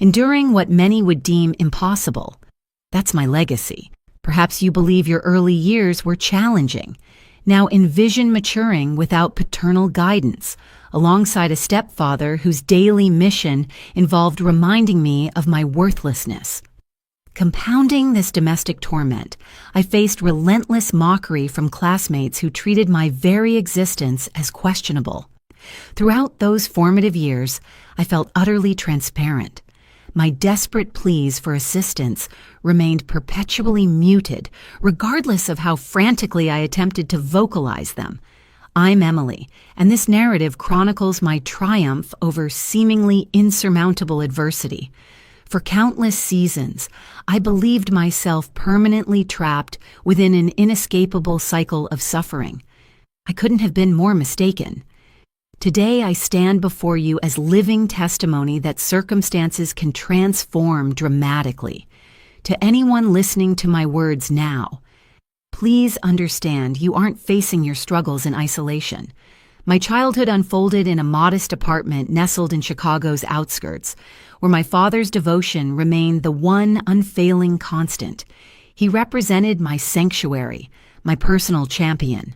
enduring what many would deem impossible. That's my legacy. Perhaps you believe your early years were challenging. Now envision maturing without paternal guidance, alongside a stepfather whose daily mission involved reminding me of my worthlessness. Compounding this domestic torment, I faced relentless mockery from classmates who treated my very existence as questionable. Throughout those formative years, I felt utterly transparent. My desperate pleas for assistance remained perpetually muted, regardless of how frantically I attempted to vocalize them. I'm Emily, and this narrative chronicles my triumph over seemingly insurmountable adversity. For countless seasons, I believed myself permanently trapped within an inescapable cycle of suffering. I couldn't have been more mistaken. Today I stand before you as living testimony that circumstances can transform dramatically. To anyone listening to my words now, please understand you aren't facing your struggles in isolation. My childhood unfolded in a modest apartment nestled in Chicago's outskirts, where my father's devotion remained the one unfailing constant. He represented my sanctuary, my personal champion.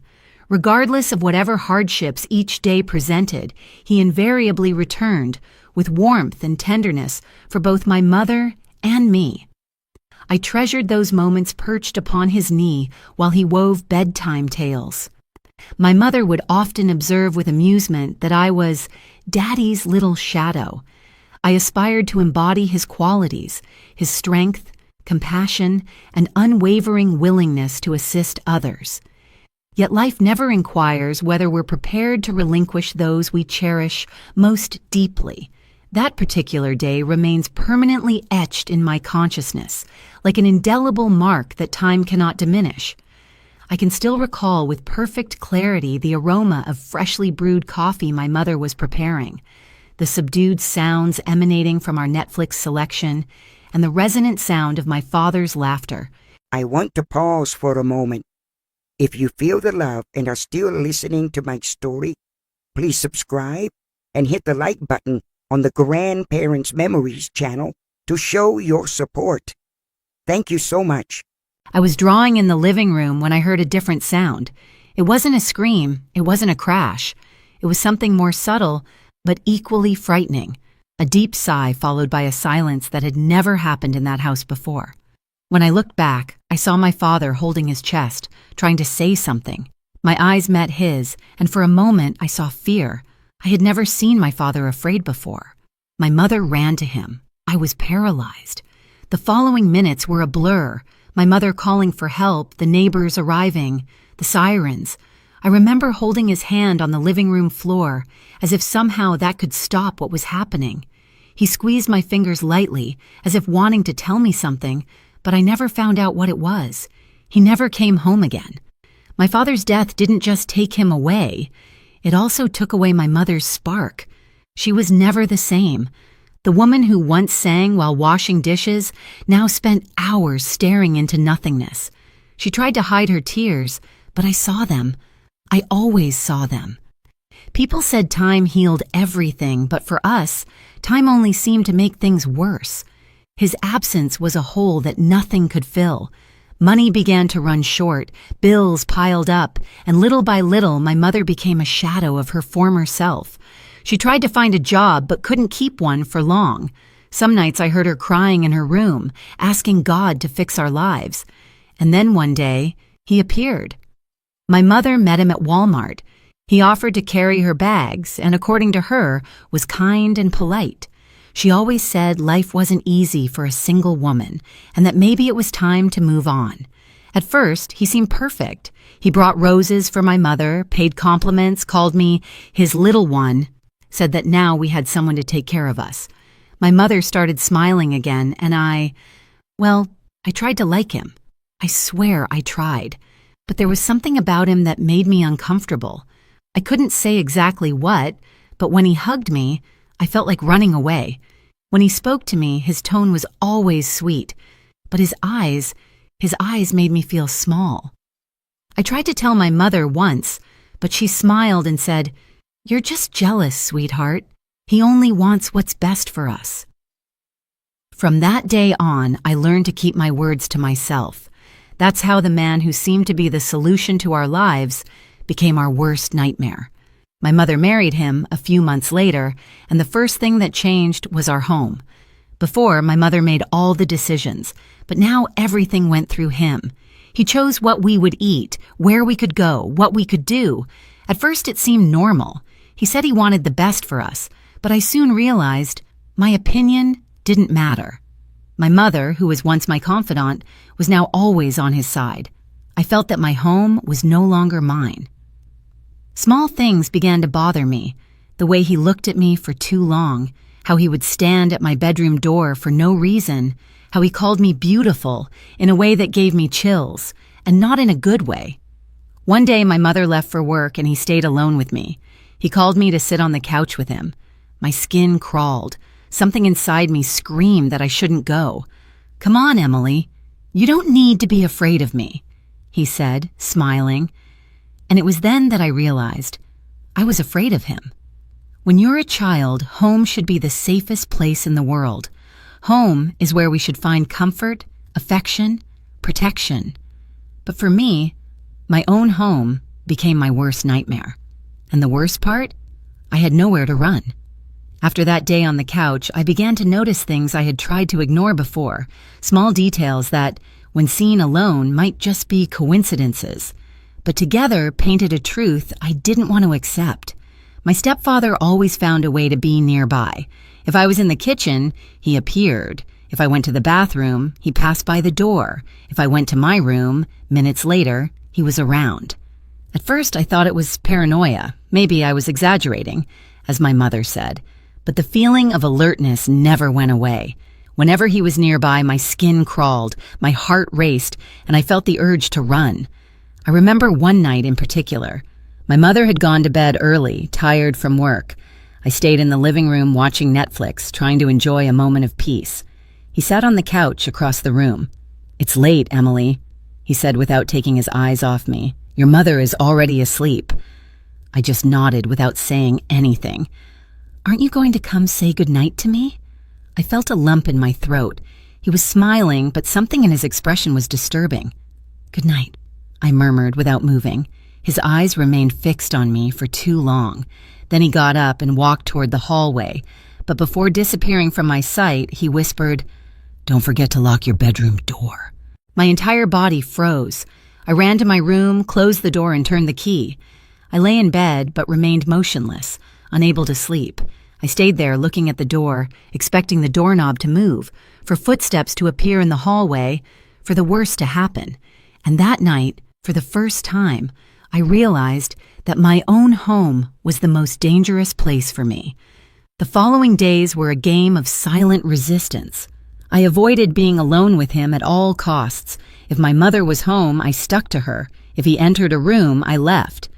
Regardless of whatever hardships each day presented, he invariably returned with warmth and tenderness for both my mother and me. I treasured those moments perched upon his knee while he wove bedtime tales. My mother would often observe with amusement that I was Daddy's little shadow. I aspired to embody his qualities, his strength, compassion, and unwavering willingness to assist others. Yet life never inquires whether we're prepared to relinquish those we cherish most deeply. That particular day remains permanently etched in my consciousness, like an indelible mark that time cannot diminish. I can still recall with perfect clarity the aroma of freshly brewed coffee my mother was preparing, the subdued sounds emanating from our Netflix selection, and the resonant sound of my father's laughter. I want to pause for a moment. If you feel the love and are still listening to my story, please subscribe and hit the like button on the Grandparents Memories channel to show your support. Thank you so much. I was drawing in the living room when I heard a different sound. It wasn't a scream, it wasn't a crash. It was something more subtle, but equally frightening. A deep sigh followed by a silence that had never happened in that house before. When I looked back, I saw my father holding his chest, trying to say something. My eyes met his, and for a moment I saw fear. I had never seen my father afraid before. My mother ran to him. I was paralyzed. The following minutes were a blur. My mother calling for help, the neighbors arriving, the sirens. I remember holding his hand on the living room floor, as if somehow that could stop what was happening. He squeezed my fingers lightly, as if wanting to tell me something, but I never found out what it was. He never came home again. My father's death didn't just take him away. It also took away my mother's spark. She was never the same. The woman who once sang while washing dishes now spent hours staring into nothingness. She tried to hide her tears, but I saw them. I always saw them. People said time healed everything, but for us, time only seemed to make things worse. His absence was a hole that nothing could fill. Money began to run short, bills piled up, and little by little my mother became a shadow of her former self. She tried to find a job but couldn't keep one for long. Some nights I heard her crying in her room, asking God to fix our lives. And then one day, he appeared. My mother met him at Walmart. He offered to carry her bags and, according to her, was kind and polite. She always said life wasn't easy for a single woman and that maybe it was time to move on. At first, he seemed perfect. He brought roses for my mother, paid compliments, called me his little one, said that now we had someone to take care of us. My mother started smiling again, and I tried to like him. I swear I tried. But there was something about him that made me uncomfortable. I couldn't say exactly what, but when he hugged me, I felt like running away. When he spoke to me, his tone was always sweet, but his eyes made me feel small. I tried to tell my mother once, but she smiled and said, "You're just jealous, sweetheart. He only wants what's best for us." From that day on, I learned to keep my words to myself. That's how the man who seemed to be the solution to our lives became our worst nightmare. My mother married him a few months later, and the first thing that changed was our home. Before, my mother made all the decisions, but now everything went through him. He chose what we would eat, where we could go, what we could do. At first, it seemed normal. He said he wanted the best for us, but I soon realized my opinion didn't matter. My mother, who was once my confidant, was now always on his side. I felt that my home was no longer mine. Small things began to bother me. The way he looked at me for too long, how he would stand at my bedroom door for no reason, how he called me beautiful in a way that gave me chills, and not in a good way. One day my mother left for work and he stayed alone with me. He called me to sit on the couch with him. My skin crawled. Something inside me screamed that I shouldn't go. "Come on, Emily. You don't need to be afraid of me," he said, smiling. And it was then that I realized I was afraid of him. When you're a child, home should be the safest place in the world. Home is where we should find comfort, affection, protection. But for me, my own home became my worst nightmare. And the worst part? I had nowhere to run. After that day on the couch, I began to notice things I had tried to ignore before, small details that, when seen alone, might just be coincidences, but together painted a truth I didn't want to accept. My stepfather always found a way to be nearby. If I was in the kitchen, he appeared. If I went to the bathroom, he passed by the door. If I went to my room, minutes later, he was around. At first, I thought it was paranoia. Maybe I was exaggerating, as my mother said. But the feeling of alertness never went away. Whenever he was nearby, my skin crawled, my heart raced, and I felt the urge to run. I remember one night in particular. My mother had gone to bed early, tired from work. I stayed in the living room watching Netflix, trying to enjoy a moment of peace. He sat on the couch across the room. "It's late, Emily," he said without taking his eyes off me. "Your mother is already asleep." I just nodded without saying anything. "Aren't you going to come say goodnight to me?" I felt a lump in my throat. He was smiling, but something in his expression was disturbing. "Good night," I murmured without moving. His eyes remained fixed on me for too long. Then he got up and walked toward the hallway, but before disappearing from my sight, he whispered, "Don't forget to lock your bedroom door." My entire body froze. I ran to my room, closed the door, and turned the key. I lay in bed, but remained motionless, unable to sleep. I stayed there looking at the door, expecting the doorknob to move, for footsteps to appear in the hallway, for the worst to happen. And that night, for the first time, I realized that my own home was the most dangerous place for me. The following days were a game of silent resistance. I avoided being alone with him at all costs. If my mother was home, I stuck to her. If he entered a room, I left.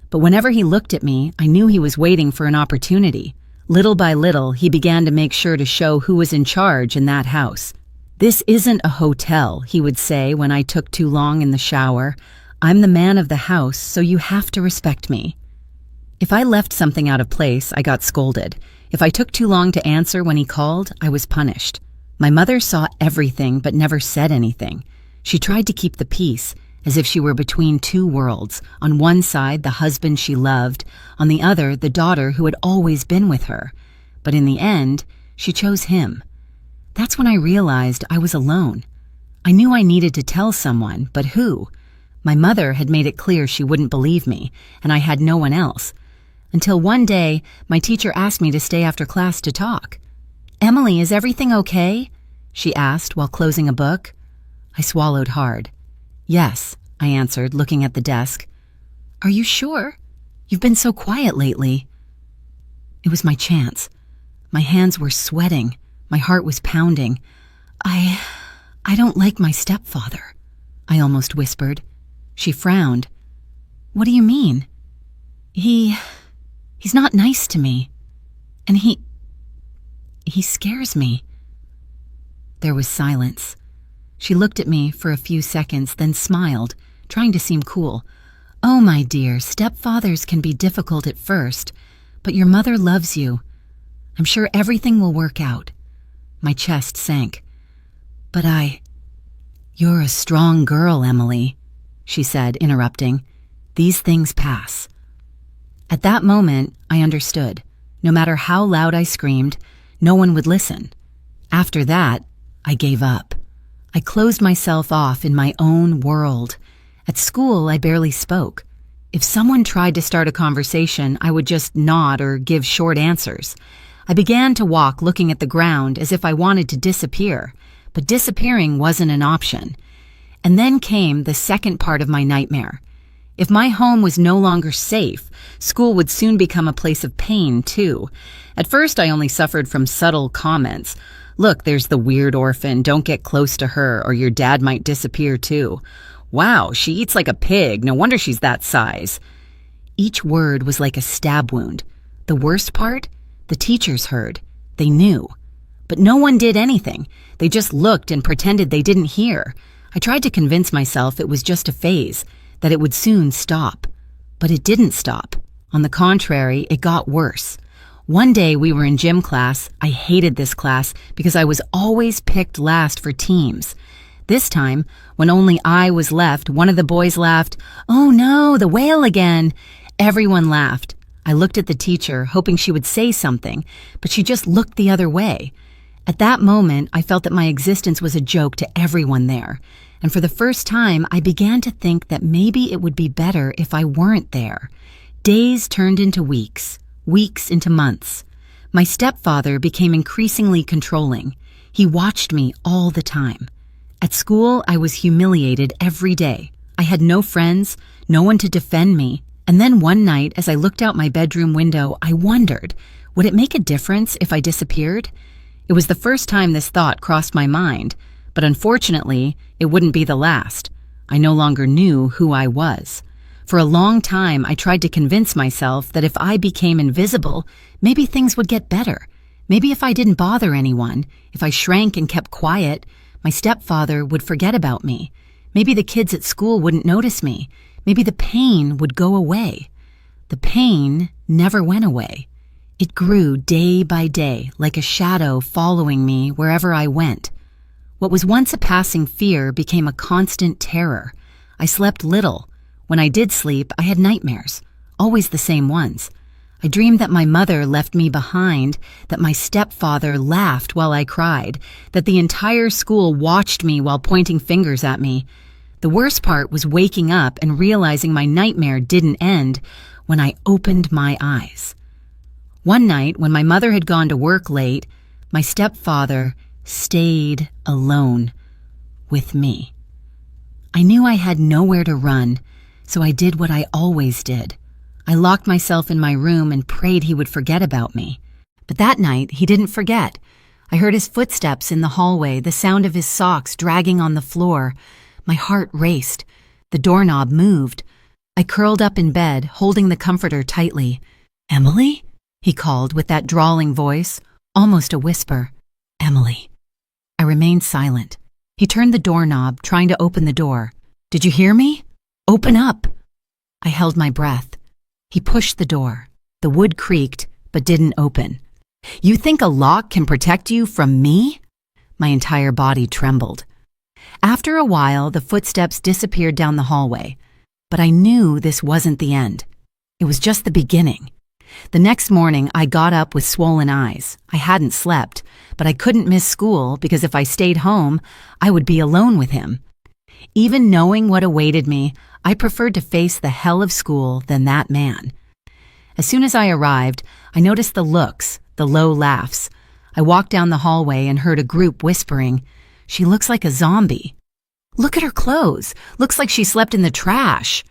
But whenever he looked at me, I knew he was waiting for an opportunity. Little by little, he began to make sure to show who was in charge in that house. "This isn't a hotel," he would say when I took too long in the shower. "I'm the man of the house, so you have to respect me." If I left something out of place, I got scolded. If I took too long to answer when he called, I was punished. My mother saw everything but never said anything. She tried to keep the peace, as if she were between two worlds. On one side, the husband she loved, on the other, the daughter who had always been with her. But in the end, she chose him. That's when I realized I was alone. I knew I needed to tell someone, but who? My mother had made it clear she wouldn't believe me, and I had no one else. Until one day, my teacher asked me to stay after class to talk. "Emily, is everything okay?" she asked while closing a book. I swallowed hard. "Yes," I answered, looking at the desk. "Are you sure? You've been so quiet lately." It was my chance. My hands were sweating. My heart was pounding. I don't like my stepfather," I almost whispered. She frowned. "What do you mean?" He's not nice to me. And he scares me." There was silence. She looked at me for a few seconds, then smiled, trying to seem cool. "Oh, my dear, stepfathers can be difficult at first, but your mother loves you. I'm sure everything will work out." My chest sank. "But You're a strong girl, Emily," she said, interrupting. "These things pass." At that moment, I understood. No matter how loud I screamed, no one would listen. After that, I gave up. I closed myself off in my own world. At school, I barely spoke. If someone tried to start a conversation, I would just nod or give short answers. I began to walk looking at the ground as if I wanted to disappear, but disappearing wasn't an option. And then came the second part of my nightmare. If my home was no longer safe, school would soon become a place of pain, too. At first, I only suffered from subtle comments. "Look, there's the weird orphan. Don't get close to her, or your dad might disappear, too. Wow, she eats like a pig. No wonder she's that size." Each word was like a stab wound. The worst part? The teachers heard. They knew. But no one did anything. They just looked and pretended they didn't hear. I tried to convince myself it was just a phase, that it would soon stop. But it didn't stop. On the contrary, it got worse. One day we were in gym class. I hated this class because I was always picked last for teams. This time, when only I was left, one of the boys laughed. "Oh no, the whale again." Everyone laughed. I looked at the teacher, hoping she would say something, but she just looked the other way. At that moment, I felt that my existence was a joke to everyone there. And for the first time, I began to think that maybe it would be better if I weren't there. Days turned into weeks, weeks into months. My stepfather became increasingly controlling. He watched me all the time. At school, I was humiliated every day. I had no friends, no one to defend me. And then one night, as I looked out my bedroom window, I wondered, would it make a difference if I disappeared? It was the first time this thought crossed my mind, but unfortunately, it wouldn't be the last. I no longer knew who I was. For a long time, I tried to convince myself that if I became invisible, maybe things would get better. Maybe if I didn't bother anyone, if I shrank and kept quiet, my stepfather would forget about me. Maybe the kids at school wouldn't notice me. Maybe the pain would go away. The pain never went away. It grew day by day, like a shadow following me wherever I went. What was once a passing fear became a constant terror. I slept little. When I did sleep, I had nightmares, always the same ones. I dreamed that my mother left me behind, that my stepfather laughed while I cried, that the entire school watched me while pointing fingers at me. The worst part was waking up and realizing my nightmare didn't end when I opened my eyes. One night, when my mother had gone to work late, my stepfather stayed alone with me. I knew I had nowhere to run, so I did what I always did. I locked myself in my room and prayed he would forget about me. But that night, he didn't forget. I heard his footsteps in the hallway, the sound of his socks dragging on the floor. My heart raced. The doorknob moved. I curled up in bed, holding the comforter tightly. "Emily?" he called with that drawling voice, almost a whisper. "Emily." I remained silent. He turned the doorknob, trying to open the door. "Did you hear me? Open up." I held my breath. He pushed the door. The wood creaked, but didn't open. "You think a lock can protect you from me?" My entire body trembled. After a while, the footsteps disappeared down the hallway. But I knew this wasn't the end. It was just the beginning. The next morning, I got up with swollen eyes. I hadn't slept, but I couldn't miss school because if I stayed home, I would be alone with him. Even knowing what awaited me, I preferred to face the hell of school than that man. As soon as I arrived, I noticed the looks, the low laughs. I walked down the hallway and heard a group whispering, "She looks like a zombie. Look at her clothes. Looks like she slept in the trash."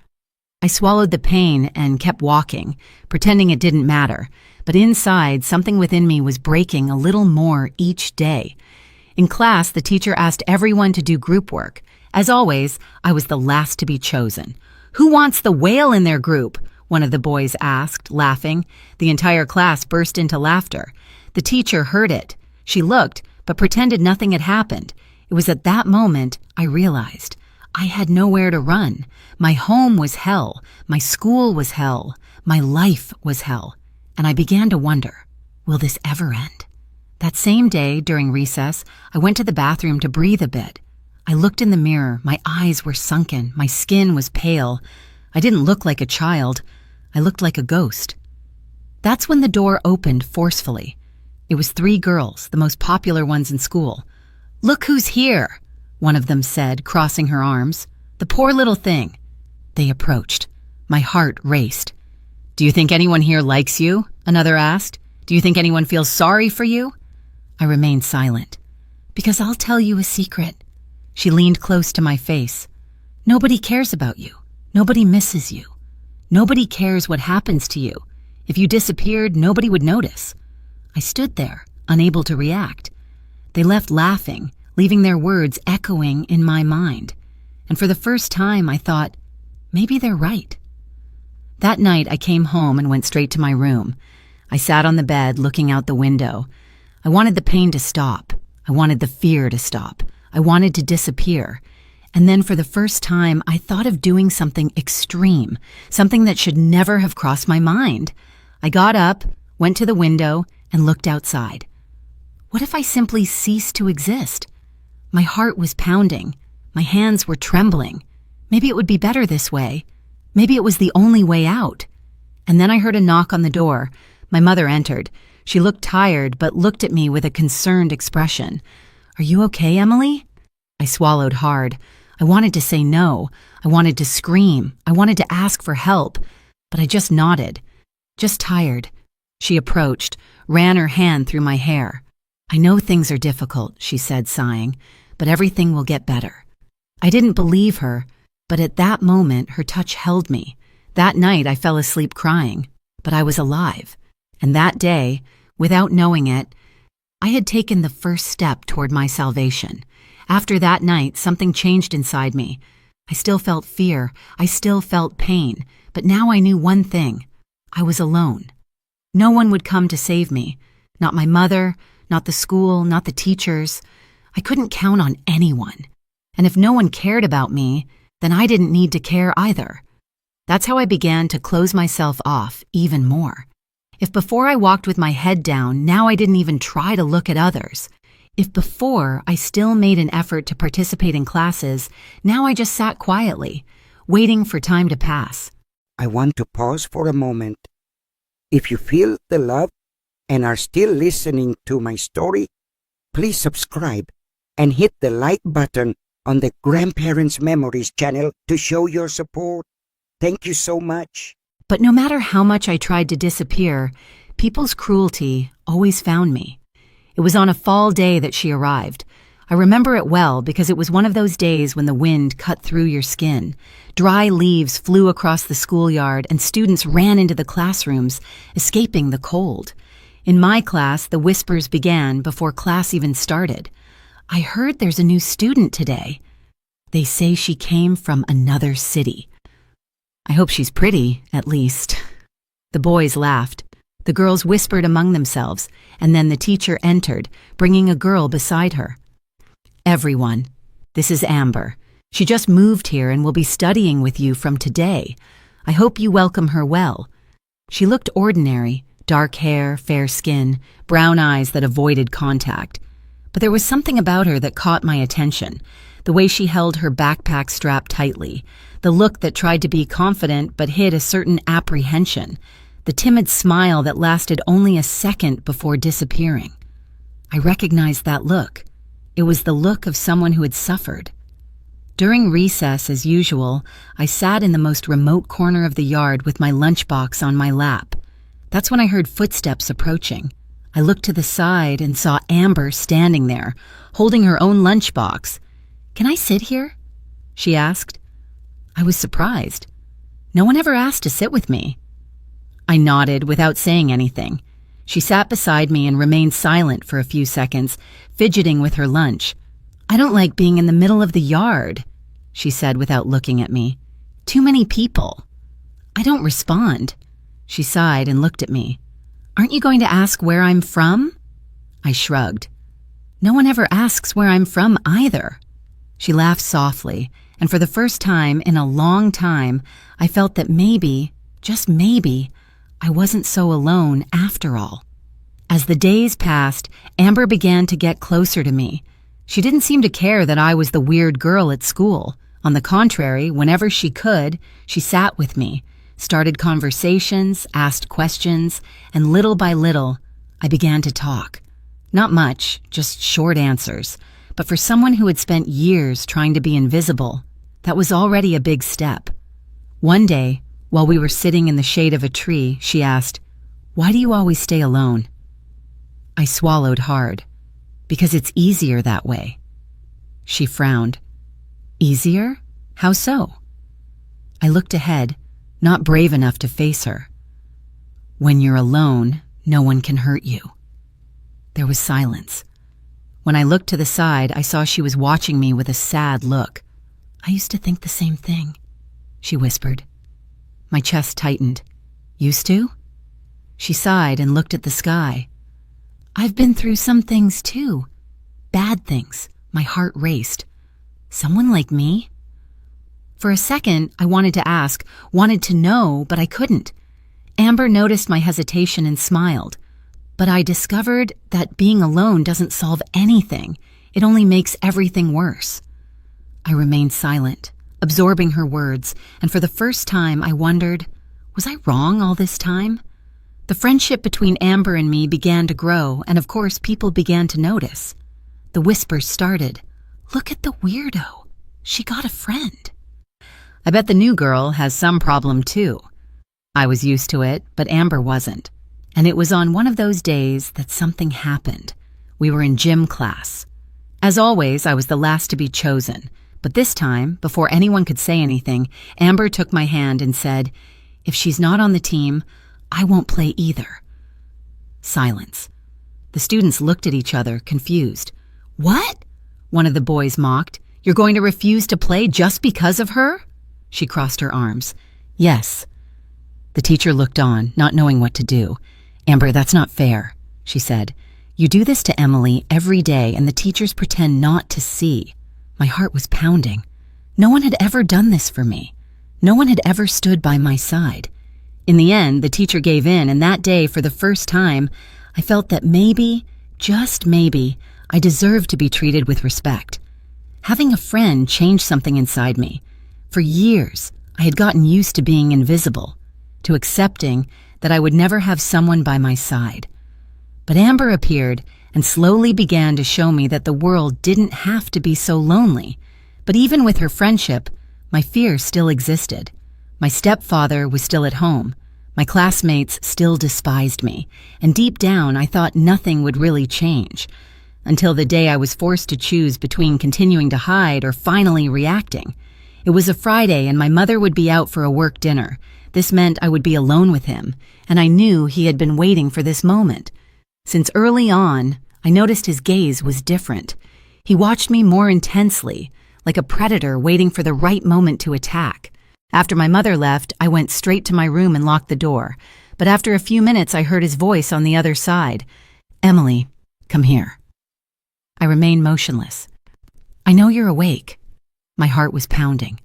I swallowed the pain and kept walking, pretending it didn't matter. But inside, something within me was breaking a little more each day. In class, the teacher asked everyone to do group work. As always, I was the last to be chosen. "Who wants the whale in their group?" one of the boys asked, laughing. The entire class burst into laughter. The teacher heard it. She looked, but pretended nothing had happened. It was at that moment I realized I had nowhere to run. My home was hell. My school was hell. My life was hell. And I began to wonder, will this ever end? That same day, during recess, I went to the bathroom to breathe a bit. I looked in the mirror. My eyes were sunken. My skin was pale. I didn't look like a child. I looked like a ghost. That's when the door opened forcefully. It was 3 girls, the most popular ones in school. "Look who's here," one of them said, crossing her arms. "The poor little thing." They approached. My heart raced. "Do you think anyone here likes you?" another asked. "Do you think anyone feels sorry for you?" I remained silent. "Because I'll tell you a secret." She leaned close to my face. "Nobody cares about you. Nobody misses you. Nobody cares what happens to you. If you disappeared, nobody would notice." I stood there, unable to react. They left laughing, leaving their words echoing in my mind. And for the first time, I thought, maybe they're right. That night, I came home and went straight to my room. I sat on the bed, looking out the window. I wanted the pain to stop. I wanted the fear to stop. I wanted to disappear. And then for the first time, I thought of doing something extreme, something that should never have crossed my mind. I got up, went to the window, and looked outside. What if I simply ceased to exist? My heart was pounding. My hands were trembling. Maybe it would be better this way. Maybe it was the only way out. And then I heard a knock on the door. My mother entered. She looked tired, but looked at me with a concerned expression. "Are you okay, Emily?" I swallowed hard. I wanted to say no. I wanted to scream. I wanted to ask for help. But I just nodded. "Just tired." She approached, ran her hand through my hair. "I know things are difficult," she said, sighing, "but everything will get better." I didn't believe her, but at that moment her touch held me. That night I fell asleep crying, but I was alive. And that day, without knowing it, I had taken the first step toward my salvation. After that night, something changed inside me. I still felt fear. I still felt pain. But now I knew one thing. I was alone. No one would come to save me. Not my mother, not the school, not the teachers. I couldn't count on anyone. And if no one cared about me, then I didn't need to care either. That's how I began to close myself off even more. If before I walked with my head down, now I didn't even try to look at others. If before I still made an effort to participate in classes, now I just sat quietly, waiting for time to pass. I want to pause for a moment. If you feel the love and are still listening to my story, please subscribe and hit the like button on the Grandparents Memories channel to show your support. Thank you so much. But no matter how much I tried to disappear, people's cruelty always found me. It was on a fall day that she arrived. I remember it well because it was one of those days when the wind cut through your skin. Dry leaves flew across the schoolyard and students ran into the classrooms, escaping the cold. In my class, the whispers began before class even started. "I heard there's a new student today. They say she came from another city. I hope she's pretty, at least." The boys laughed. The girls whispered among themselves, and then the teacher entered, bringing a girl beside her. "Everyone, this is Amber. She just moved here and will be studying with you from today. I hope you welcome her well." She looked ordinary, dark hair, fair skin, brown eyes that avoided contact. But there was something about her that caught my attention. The way she held her backpack strapped tightly, the look that tried to be confident but hid a certain apprehension, the timid smile that lasted only a second before disappearing. I recognized that look. It was the look of someone who had suffered. During recess, as usual, I sat in the most remote corner of the yard with my lunchbox on my lap. That's when I heard footsteps approaching. I looked to the side and saw Amber standing there, holding her own lunchbox. "Can I sit here?" she asked. I was surprised. No one ever asked to sit with me. I nodded without saying anything. She sat beside me and remained silent for a few seconds, fidgeting with her lunch. "I don't like being in the middle of the yard," she said without looking at me. "Too many people." I don't respond. She sighed and looked at me. "Aren't you going to ask where I'm from?" I shrugged. "No one ever asks where I'm from either." She laughed softly, and for the first time in a long time, I felt that maybe, just maybe, I wasn't so alone after all. As the days passed, Amber began to get closer to me. She didn't seem to care that I was the weird girl at school. On the contrary, whenever she could, she sat with me, started conversations, asked questions, and little by little, I began to talk. Not much, just short answers. But for someone who had spent years trying to be invisible, that was already a big step. One day, while we were sitting in the shade of a tree, she asked, "Why do you always stay alone?" I swallowed hard. "Because it's easier that way." She frowned. "Easier? How so?" I looked ahead, not brave enough to face her. "When you're alone, no one can hurt you." There was silence. When I looked to the side, I saw she was watching me with a sad look. "I used to think the same thing," she whispered. My chest tightened. "Used to?" She sighed and looked at the sky. "I've been through some things too. Bad things." My heart raced. Someone like me? For a second, I wanted to ask, wanted to know, but I couldn't. Amber noticed my hesitation and smiled. But I discovered that being alone doesn't solve anything. It only makes everything worse. I remained silent, absorbing her words, and for the first time I wondered, was I wrong all this time? The friendship between Amber and me began to grow, and of course people began to notice. The whispers started. "Look at the weirdo. She got a friend." I bet the new girl has some problem too. I was used to it, but Amber wasn't. And it was on one of those days that something happened. We were in gym class. As always, I was the last to be chosen. But this time, before anyone could say anything, Amber took my hand and said, "If she's not on the team, I won't play either." Silence. The students looked at each other, confused. "What?" One of the boys mocked. "You're going to refuse to play just because of her?" She crossed her arms. "Yes." The teacher looked on, not knowing what to do. "Amber, that's not fair," she said. "You do this to Emily every day, and the teachers pretend not to see." My heart was pounding. No one had ever done this for me. No one had ever stood by my side. In the end, the teacher gave in, and that day, for the first time, I felt that maybe, just maybe, I deserved to be treated with respect. Having a friend changed something inside me. For years, I had gotten used to being invisible, to accepting that I would never have someone by my side. But Amber appeared and slowly began to show me that the world didn't have to be so lonely. But even with her friendship, my fear still existed. My stepfather was still at home. My classmates still despised me. And deep down, I thought nothing would really change. Until the day I was forced to choose between continuing to hide or finally reacting. It was a Friday and my mother would be out for a work dinner. This meant I would be alone with him, and I knew he had been waiting for this moment. Since early on, I noticed his gaze was different. He watched me more intensely, like a predator waiting for the right moment to attack. After my mother left, I went straight to my room and locked the door. But after a few minutes, I heard his voice on the other side. "Emily, come here." I remained motionless. "I know you're awake." My heart was pounding.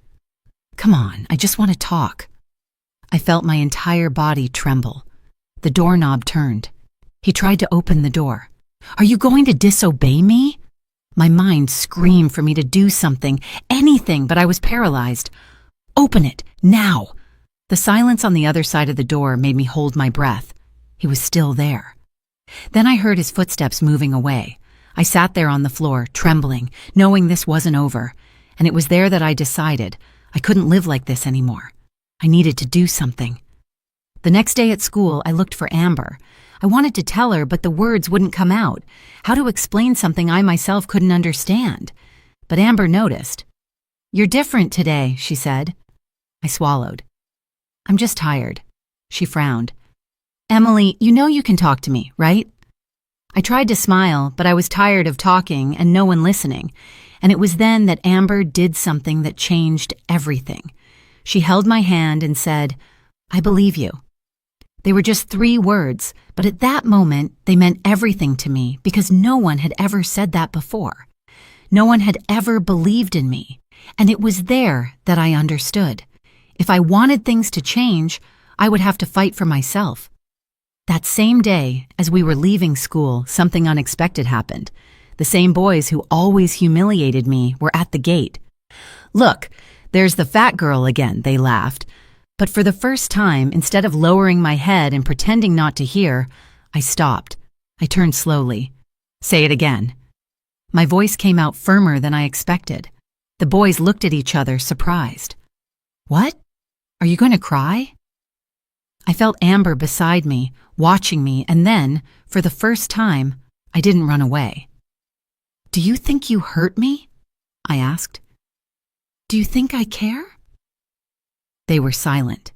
"Come on, I just want to talk." I felt my entire body tremble. The doorknob turned. He tried to open the door. "Are you going to disobey me?" My mind screamed for me to do something, anything, but I was paralyzed. "Open it, now!" The silence on the other side of the door made me hold my breath. He was still there. Then I heard his footsteps moving away. I sat there on the floor, trembling, knowing this wasn't over. And it was there that I decided I couldn't live like this anymore. I needed to do something. The next day at school, I looked for Amber. I wanted to tell her, but the words wouldn't come out. How to explain something I myself couldn't understand. But Amber noticed. "You're different today," she said. I swallowed. "I'm just tired." She frowned. "Emily, you know you can talk to me, right?" I tried to smile, but I was tired of talking and no one listening. And it was then that Amber did something that changed everything. She held my hand and said, "I believe you." They were just 3 words, but at that moment, they meant everything to me because no one had ever said that before. No one had ever believed in me, and it was there that I understood. If I wanted things to change, I would have to fight for myself. That same day, as we were leaving school, something unexpected happened. The same boys who always humiliated me were at the gate. "Look, there's the fat girl again," they laughed. But for the first time, instead of lowering my head and pretending not to hear, I stopped. I turned slowly. "Say it again." My voice came out firmer than I expected. The boys looked at each other, surprised. "What? Are you going to cry?" I felt Amber beside me, watching me, and then, for the first time, I didn't run away. "Do you think you hurt me?" I asked. "Do you think I care?" They were silent.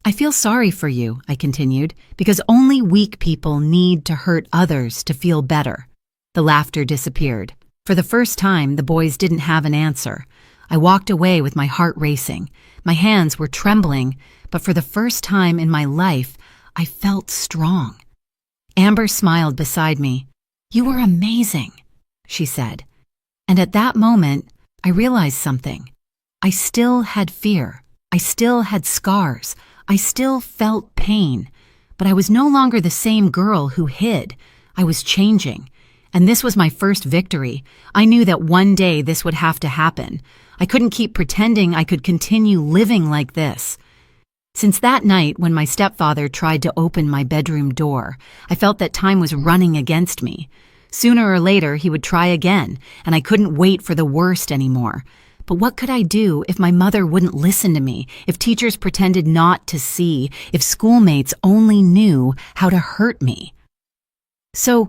"I feel sorry for you," I continued, "because only weak people need to hurt others to feel better." The laughter disappeared. For the first time, the boys didn't have an answer. I walked away with my heart racing. My hands were trembling, but for the first time in my life, I felt strong. Amber smiled beside me. "You were amazing," she said. And at that moment, I realized something. I still had fear. I still had scars. I still felt pain. But I was no longer the same girl who hid. I was changing. And this was my first victory. I knew that one day this would have to happen. I couldn't keep pretending I could continue living like this. Since that night when my stepfather tried to open my bedroom door, I felt that time was running against me. Sooner or later, he would try again, and I couldn't wait for the worst anymore. But what could I do if my mother wouldn't listen to me, if teachers pretended not to see, if schoolmates only knew how to hurt me? So,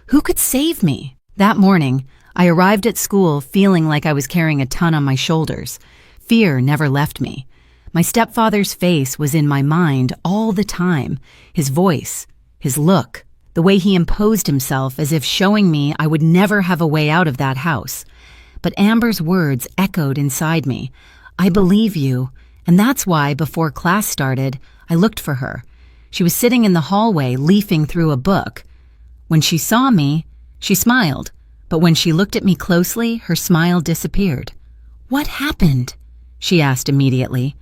who could save me? That morning, I arrived at school feeling like I was carrying a ton on my shoulders. Fear never left me. My stepfather's face was in my mind all the time. His voice, his look, the way he imposed himself as if showing me I would never have a way out of that house. But Amber's words echoed inside me. "I believe you," and that's why, before class started, I looked for her. She was sitting in the hallway, leafing through a book. When she saw me, she smiled, but when she looked at me closely, her smile disappeared. "What happened?" she asked immediately.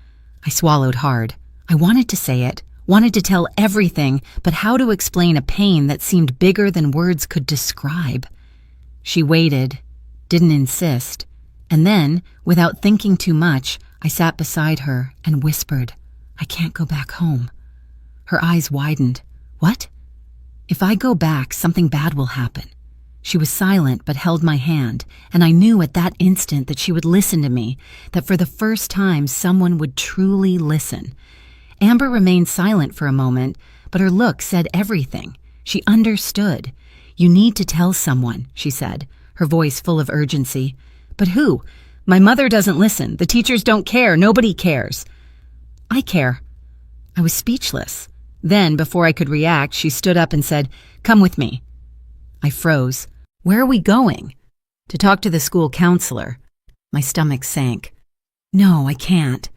I swallowed hard. I wanted to say it, wanted to tell everything, but how to explain a pain that seemed bigger than words could describe? She waited, didn't insist, and then, without thinking too much, I sat beside her and whispered, "I can't go back home." Her eyes widened. "What?" "If I go back, something bad will happen." She was silent but held my hand, and I knew at that instant that she would listen to me, that for the first time someone would truly listen. Amber remained silent for a moment, but her look said everything. She understood. "You need to tell someone," she said, her voice full of urgency. "But who? My mother doesn't listen. The teachers don't care. Nobody cares." "I care." I was speechless. Then, before I could react, she stood up and said, "Come with me." I froze. "Where are we going?" "To talk to the school counselor." My stomach sank. "No, I can't."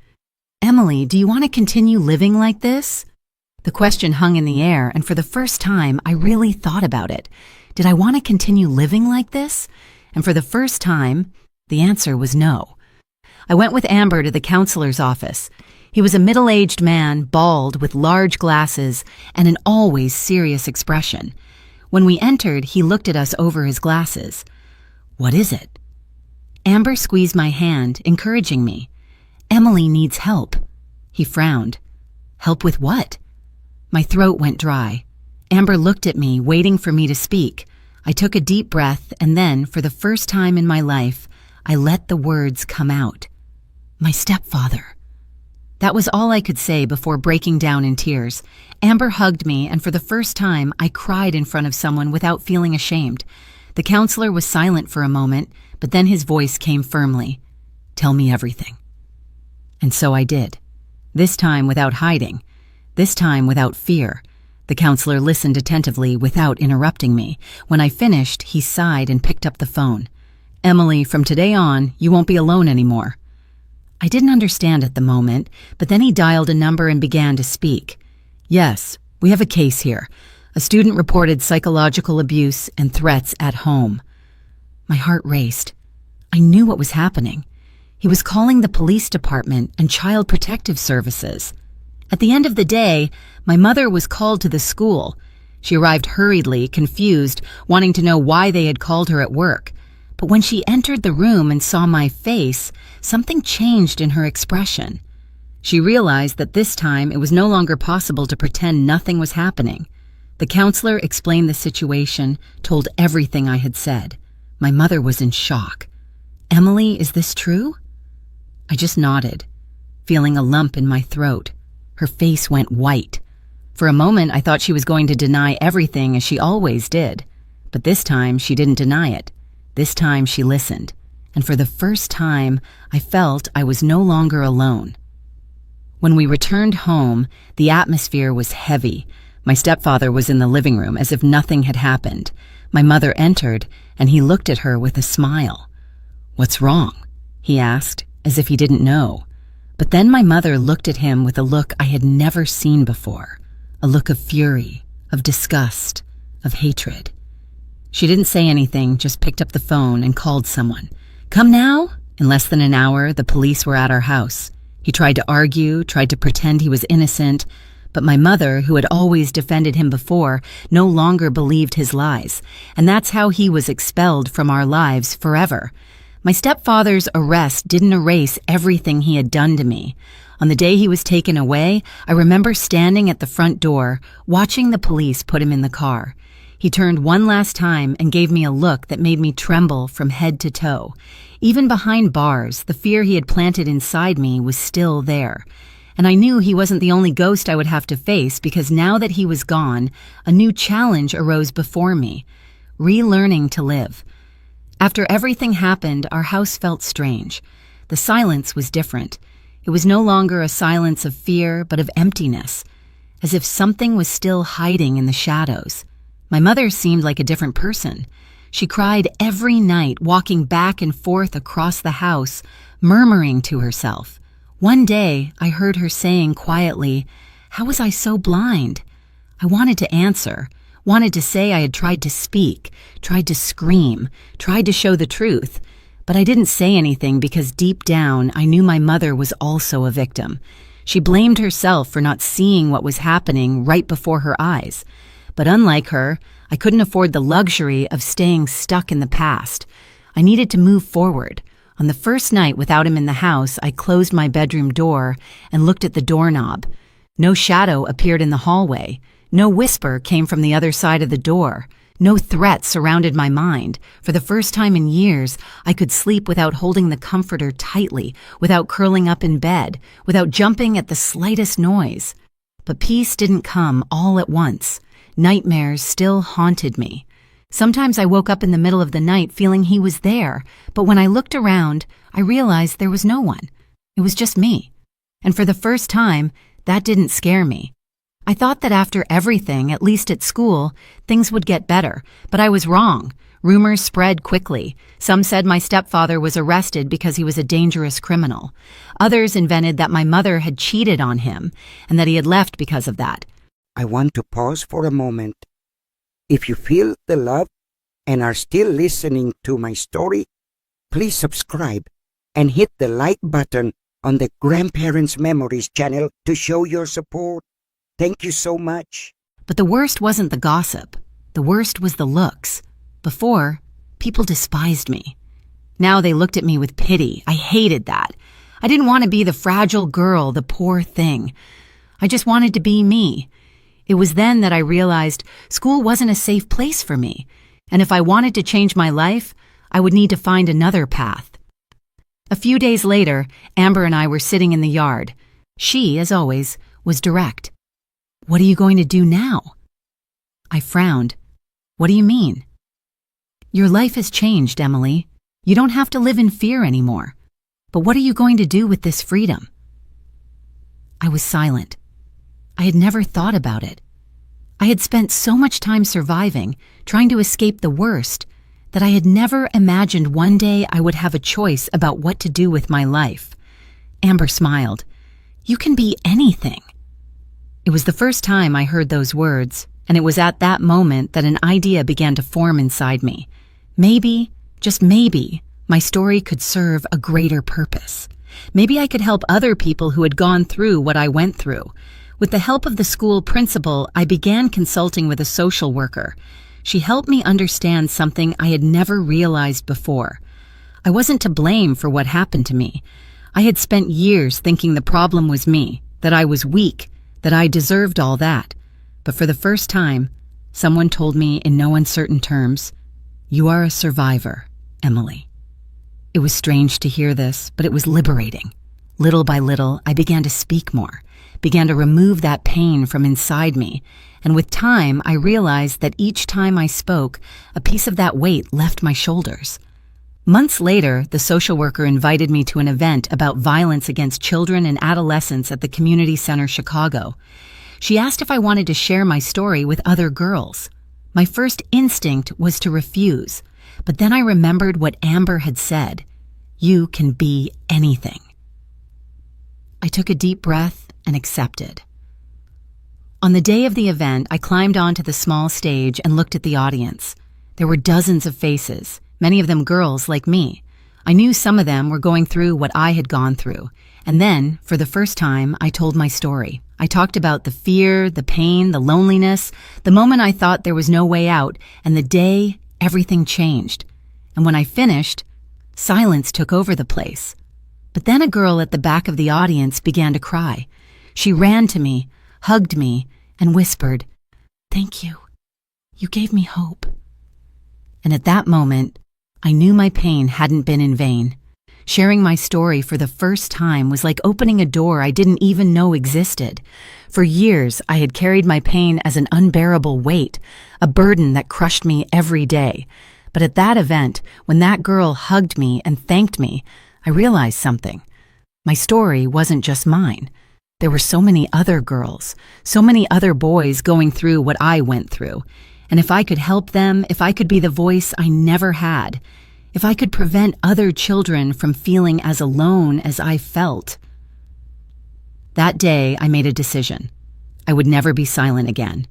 "Emily, do you want to continue living like this?" The question hung in the air, and for the first time, I really thought about it. Did I want to continue living like this? And for the first time, the answer was no. I went with Amber to the counselor's office. He was a middle-aged man, bald, with large glasses, and an always serious expression. When we entered, he looked at us over his glasses. "What is it?" Amber squeezed my hand, encouraging me. "Emily needs help." He frowned. "Help with what?" My throat went dry. Amber looked at me, waiting for me to speak. I took a deep breath, and then, for the first time in my life, I let the words come out. "My stepfather." That was all I could say before breaking down in tears. Amber hugged me, and for the first time, I cried in front of someone without feeling ashamed. The counselor was silent for a moment, but then his voice came firmly. "Tell me everything." And so I did. This time without hiding. This time without fear. The counselor listened attentively without interrupting me. When I finished, he sighed and picked up the phone. "Emily, from today on, you won't be alone anymore." I didn't understand at the moment, but then he dialed a number and began to speak. "Yes, we have a case here. A student reported psychological abuse and threats at home." My heart raced. I knew what was happening. He was calling the police department and child protective services. At the end of the day, my mother was called to the school. She arrived hurriedly, confused, wanting to know why they had called her at work. But when she entered the room and saw my face, something changed in her expression. She realized that this time it was no longer possible to pretend nothing was happening. The counselor explained the situation, told everything I had said. My mother was in shock. "Emily, is this true?" I just nodded, feeling a lump in my throat. Her face went white. For a moment, I thought she was going to deny everything as she always did. But this time, she didn't deny it. This time, she listened. And for the first time, I felt I was no longer alone. When we returned home, the atmosphere was heavy. My stepfather was in the living room as if nothing had happened. My mother entered, and he looked at her with a smile. "What's wrong?" he asked, as if he didn't know. But then my mother looked at him with a look I had never seen before, a look of fury, of disgust, of hatred. She didn't say anything, just picked up the phone and called someone. "Come now?" In less than an hour, the police were at our house. He tried to argue, tried to pretend he was innocent, but my mother, who had always defended him before, no longer believed his lies, and that's how he was expelled from our lives forever. My stepfather's arrest didn't erase everything he had done to me. On the day he was taken away, I remember standing at the front door, watching the police put him in the car. He turned one last time and gave me a look that made me tremble from head to toe. Even behind bars, the fear he had planted inside me was still there. And I knew he wasn't the only ghost I would have to face, because now that he was gone, a new challenge arose before me: relearning to live. After everything happened, our house felt strange. The silence was different. It was no longer a silence of fear, but of emptiness, as if something was still hiding in the shadows. My mother seemed like a different person. She cried every night, walking back and forth across the house, murmuring to herself. One day, I heard her saying quietly, "How was I so blind?" I wanted to answer, wanted to say I had tried to speak, tried to scream, tried to show the truth. But I didn't say anything because deep down, I knew my mother was also a victim. She blamed herself for not seeing what was happening right before her eyes. But unlike her, I couldn't afford the luxury of staying stuck in the past. I needed to move forward. On the first night without him in the house, I closed my bedroom door and looked at the doorknob. No shadow appeared in the hallway. No whisper came from the other side of the door. No threat surrounded my mind. For the first time in years, I could sleep without holding the comforter tightly, without curling up in bed, without jumping at the slightest noise. But peace didn't come all at once. Nightmares still haunted me. Sometimes I woke up in the middle of the night feeling he was there, but when I looked around, I realized there was no one. It was just me. And for the first time, that didn't scare me. I thought that after everything, at least at school, things would get better, but I was wrong. Rumors spread quickly. Some said my stepfather was arrested because he was a dangerous criminal. Others invented that my mother had cheated on him and that he had left because of that. I want to pause for a moment. If you feel the love and are still listening to my story, please subscribe and hit the like button on the Grandparents Memories channel to show your support. Thank you so much. But the worst wasn't the gossip. The worst was the looks. Before, people despised me. Now they looked at me with pity. I hated that. I didn't want to be the fragile girl, the poor thing. I just wanted to be me. It was then that I realized school wasn't a safe place for me, and if I wanted to change my life, I would need to find another path. A few days later, Amber and I were sitting in the yard. She, as always, was direct. "What are you going to do now?" I frowned. "What do you mean?" "Your life has changed, Emily. You don't have to live in fear anymore. But what are you going to do with this freedom?" I was silent. I had never thought about it. I had spent so much time surviving, trying to escape the worst, that I had never imagined one day I would have a choice about what to do with my life. Amber smiled. "You can be anything." It was the first time I heard those words, and it was at that moment that an idea began to form inside me. Maybe, just maybe, my story could serve a greater purpose. Maybe I could help other people who had gone through what I went through. With the help of the school principal, I began consulting with a social worker. She helped me understand something I had never realized before. I wasn't to blame for what happened to me. I had spent years thinking the problem was me, that I was weak, that I deserved all that. But for the first time, someone told me in no uncertain terms, "You are a survivor, Emily." It was strange to hear this, but it was liberating. Little by little, I began to speak more, began to remove that pain from inside me, and with time, I realized that each time I spoke, a piece of that weight left my shoulders. Months later, the social worker invited me to an event about violence against children and adolescents at the Community Center Chicago. She asked if I wanted to share my story with other girls. My first instinct was to refuse, but then I remembered what Amber had said. You can be anything. I took a deep breath and accepted. On the day of the event, I climbed onto the small stage and looked at the audience. There were dozens of faces, many of them girls like me. I knew some of them were going through what I had gone through. And then, for the first time, I told my story. I talked about the fear, the pain, the loneliness, the moment I thought there was no way out, and the day everything changed. And when I finished, silence took over the place. But then a girl at the back of the audience began to cry. She ran to me, hugged me, and whispered, "Thank you. You gave me hope." And at that moment, I knew my pain hadn't been in vain. Sharing my story for the first time was like opening a door I didn't even know existed. For years, I had carried my pain as an unbearable weight, a burden that crushed me every day. But at that event, when that girl hugged me and thanked me, I realized something. My story wasn't just mine. There were so many other girls, so many other boys going through what I went through. And if I could help them, if I could be the voice I never had, if I could prevent other children from feeling as alone as I felt. That day, I made a decision. I would never be silent again.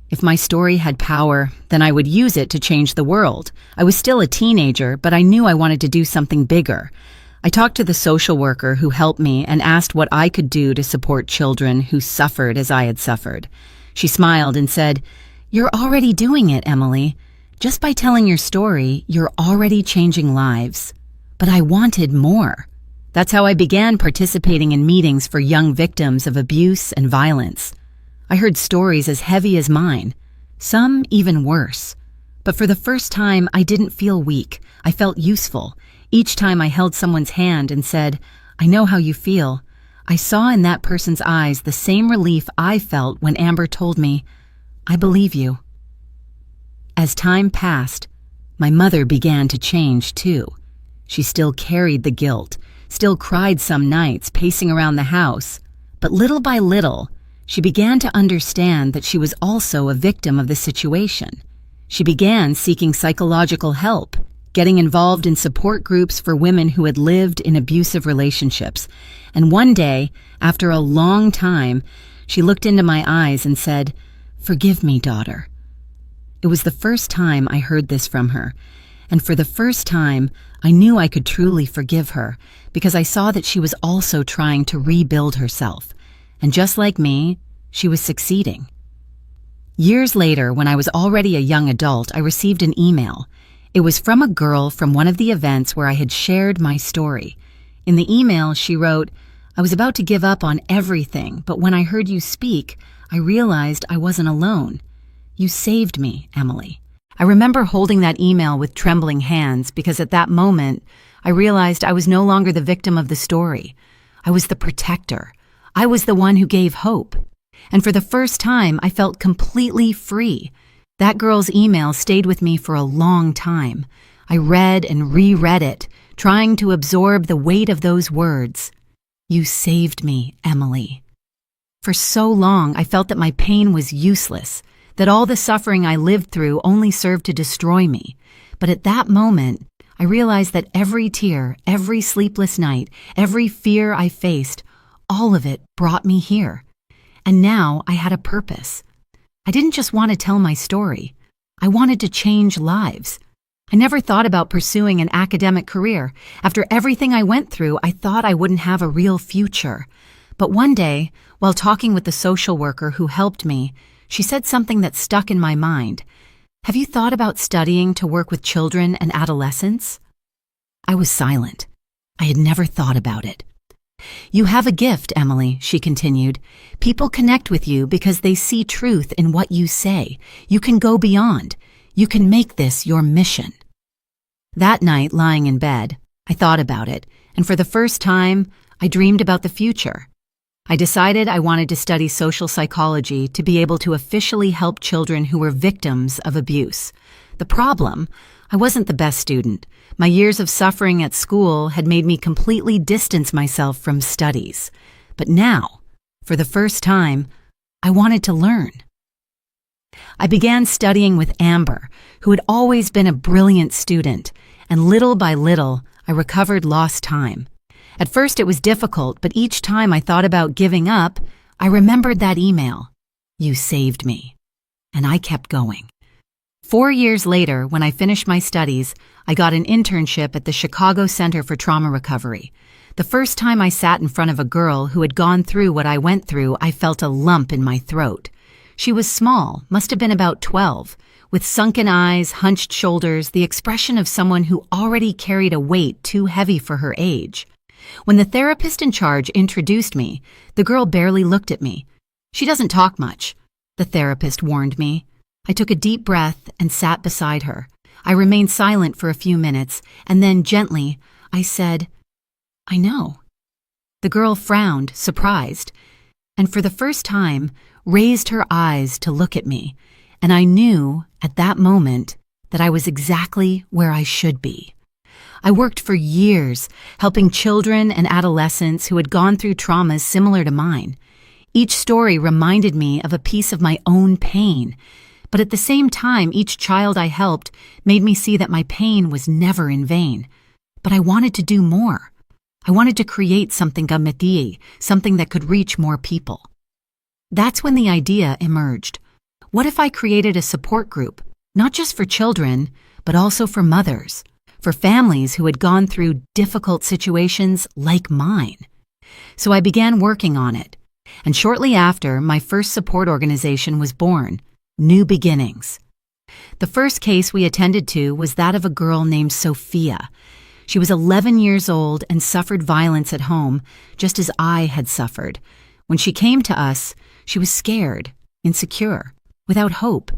If my story had power, then I would use it to change the world. I was still a teenager, but I knew I wanted to do something bigger. I talked to the social worker who helped me and asked what I could do to support children who suffered as I had suffered. She smiled and said, "You're already doing it, Emily. Just by telling your story, you're already changing lives." But I wanted more. That's how I began participating in meetings for young victims of abuse and violence. I heard stories as heavy as mine, some even worse. But for the first time, I didn't feel weak. I felt useful. Each time I held someone's hand and said, "I know how you feel," I saw in that person's eyes the same relief I felt when Amber told me, "I believe you." As time passed, my mother began to change too. She still carried the guilt, still cried some nights, pacing around the house. But little by little, she began to understand that she was also a victim of the situation. She began seeking psychological help, getting involved in support groups for women who had lived in abusive relationships. And one day, after a long time, she looked into my eyes and said, "Forgive me, daughter." It was the first time I heard this from her, and for the first time, I knew I could truly forgive her because I saw that she was also trying to rebuild herself. And just like me, she was succeeding. Years later, when I was already a young adult, I received an email. It was from a girl from one of the events where I had shared my story. In the email, she wrote, "I was about to give up on everything, but when I heard you speak, I realized I wasn't alone. You saved me, Emily." I remember holding that email with trembling hands because at that moment, I realized I was no longer the victim of the story. I was the protector. I was the one who gave hope. And for the first time, I felt completely free. That girl's email stayed with me for a long time. I read and reread it, trying to absorb the weight of those words. You saved me, Emily. For so long, I felt that my pain was useless, that all the suffering I lived through only served to destroy me. But at that moment, I realized that every tear, every sleepless night, every fear I faced, all of it brought me here. And now I had a purpose. I didn't just want to tell my story. I wanted to change lives. I never thought about pursuing an academic career. After everything I went through, I thought I wouldn't have a real future. But one day, while talking with the social worker who helped me, she said something that stuck in my mind. "Have you thought about studying to work with children and adolescents?" I was silent. I had never thought about it. "You have a gift, Emily," she continued. "People connect with you because they see truth in what you say. You can go beyond. You can make this your mission." That night, lying in bed, I thought about it, and for the first time, I dreamed about the future. I decided I wanted to study social psychology to be able to officially help children who were victims of abuse. The problem, I wasn't the best student. My years of suffering at school had made me completely distance myself from studies. But now, for the first time, I wanted to learn. I began studying with Amber, who had always been a brilliant student, and little by little, I recovered lost time. At first it was difficult, but each time I thought about giving up, I remembered that email. "You saved me." And I kept going. 4 years later, when I finished my studies, I got an internship at the Chicago Center for Trauma Recovery. The first time I sat in front of a girl who had gone through what I went through, I felt a lump in my throat. She was small, must have been about 12, with sunken eyes, hunched shoulders, the expression of someone who already carried a weight too heavy for her age. When the therapist in charge introduced me, the girl barely looked at me. "She doesn't talk much," the therapist warned me. I took a deep breath and sat beside her. I remained silent for a few minutes, and then gently, I said, "I know." The girl frowned, surprised, and for the first time, raised her eyes to look at me, and I knew at that moment that I was exactly where I should be. I worked for years, helping children and adolescents who had gone through traumas similar to mine. Each story reminded me of a piece of my own pain, but at the same time, each child I helped made me see that my pain was never in vain. But I wanted to do more. I wanted to create something gameti, something that could reach more people. That's when the idea emerged. What if I created a support group, not just for children, but also for mothers, for families who had gone through difficult situations like mine? So I began working on it, and shortly after, my first support organization was born, New Beginnings. The first case we attended to was that of a girl named Sophia. She was 11 years old and suffered violence at home, just as I had suffered. When she came to us, she was scared, insecure, without hope.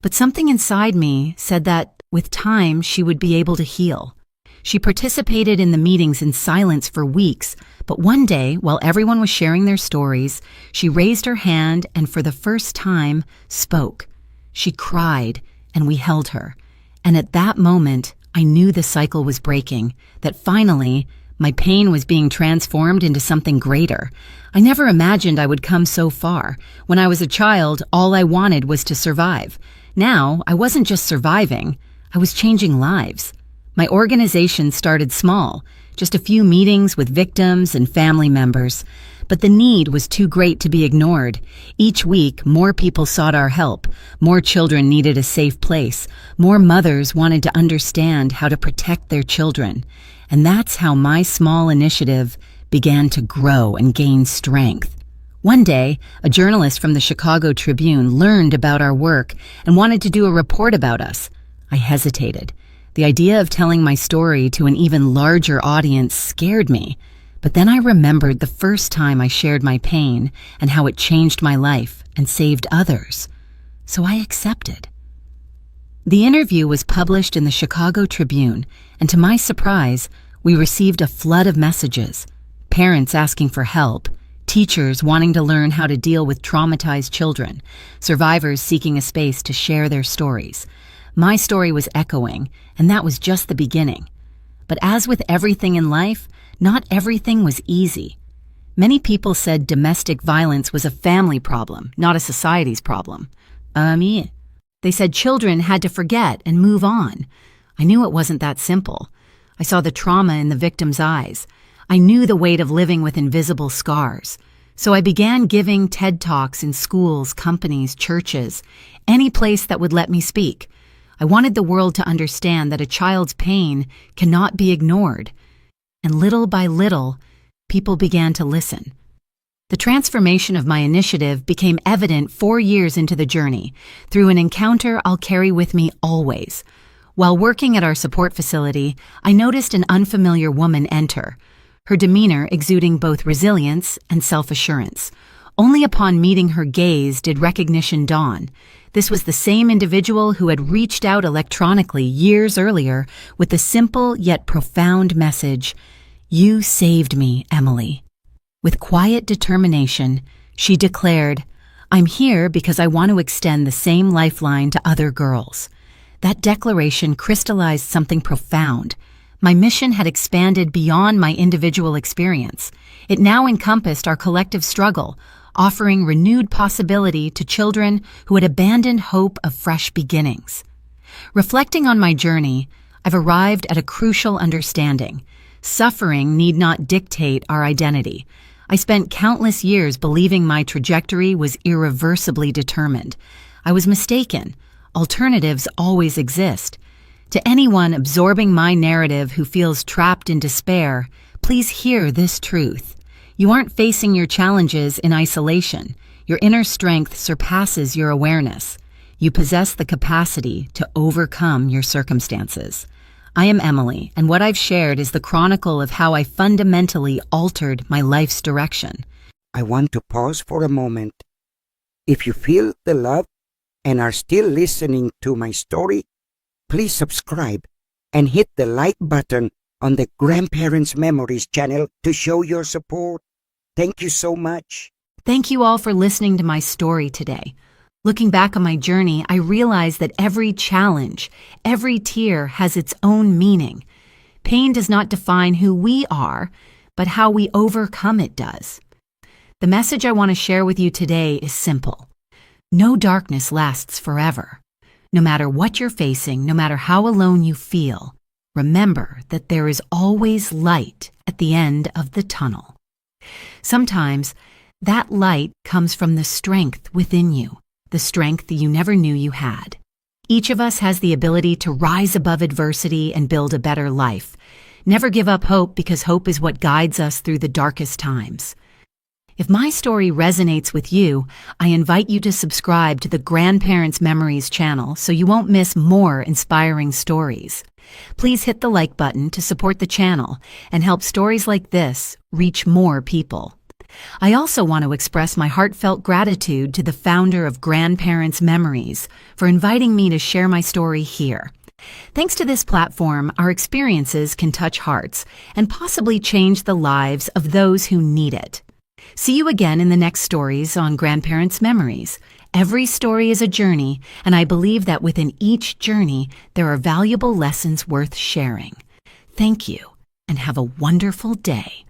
But something inside me said that, with time, she would be able to heal. She participated in the meetings in silence for weeks, but one day, while everyone was sharing their stories, she raised her hand and for the first time spoke. She cried, and we held her. And at that moment, I knew the cycle was breaking, that finally, my pain was being transformed into something greater. I never imagined I would come so far. When I was a child, all I wanted was to survive. Now, I wasn't just surviving, I was changing lives. My organization started small, just a few meetings with victims and family members. But the need was too great to be ignored. Each week, more people sought our help. More children needed a safe place. More mothers wanted to understand how to protect their children. And that's how my small initiative began to grow and gain strength. One day, a journalist from the Chicago Tribune learned about our work and wanted to do a report about us. I hesitated. The idea of telling my story to an even larger audience scared me. But then I remembered the first time I shared my pain and how it changed my life and saved others. So I accepted. The interview was published in the Chicago Tribune, and to my surprise, we received a flood of messages. Parents asking for help, teachers wanting to learn how to deal with traumatized children, survivors seeking a space to share their stories. My story was echoing, and that was just the beginning. But as with everything in life, not everything was easy. Many people said domestic violence was a family problem, not a society's problem. They said children had to forget and move on. I knew it wasn't that simple. I saw the trauma in the victim's eyes. I knew the weight of living with invisible scars. So I began giving TED Talks in schools, companies, churches, any place that would let me speak. I wanted the world to understand that a child's pain cannot be ignored. And little by little, people began to listen. The transformation of my initiative became evident 4 years into the journey, through an encounter I'll carry with me always. While working at our support facility, I noticed an unfamiliar woman enter, her demeanor exuding both resilience and self-assurance. Only upon meeting her gaze did recognition dawn. This was the same individual who had reached out electronically years earlier with the simple yet profound message, "You saved me, Emily." With quiet determination, she declared, "I'm here because I want to extend the same lifeline to other girls." That declaration crystallized something profound. My mission had expanded beyond my individual experience. It now encompassed our collective struggle, offering renewed possibility to children who had abandoned hope of fresh beginnings. Reflecting on my journey, I've arrived at a crucial understanding. Suffering need not dictate our identity. I spent countless years believing my trajectory was irreversibly determined. I was mistaken. Alternatives always exist. To anyone absorbing my narrative who feels trapped in despair, please hear this truth. You aren't facing your challenges in isolation. Your inner strength surpasses your awareness. You possess the capacity to overcome your circumstances. I am Emily, and what I've shared is the chronicle of how I fundamentally altered my life's direction. I want to pause for a moment. If you feel the love and are still listening to my story, please subscribe and hit the like button on the Grandparents Memories channel to show your support. Thank you so much. Thank you all for listening to my story today. Looking back on my journey, I realized that every challenge, every tear has its own meaning. Pain does not define who we are, but how we overcome it does. The message I want to share with you today is simple. No darkness lasts forever. No matter what you're facing, no matter how alone you feel, remember that there is always light at the end of the tunnel. Sometimes that light comes from the strength within you, the strength you never knew you had. Each of us has the ability to rise above adversity and build a better life. Never give up hope, because hope is what guides us through the darkest times. If my story resonates with you, I invite you to subscribe to the Grandparents Memories channel so you won't miss more inspiring stories. Please hit the like button to support the channel and help stories like this reach more people. I also want to express my heartfelt gratitude to the founder of Grandparents Memories for inviting me to share my story here. Thanks to this platform, our experiences can touch hearts and possibly change the lives of those who need it. See you again in the next stories on Grandparents Memories. Every story is a journey, and I believe that within each journey, there are valuable lessons worth sharing. Thank you, and have a wonderful day.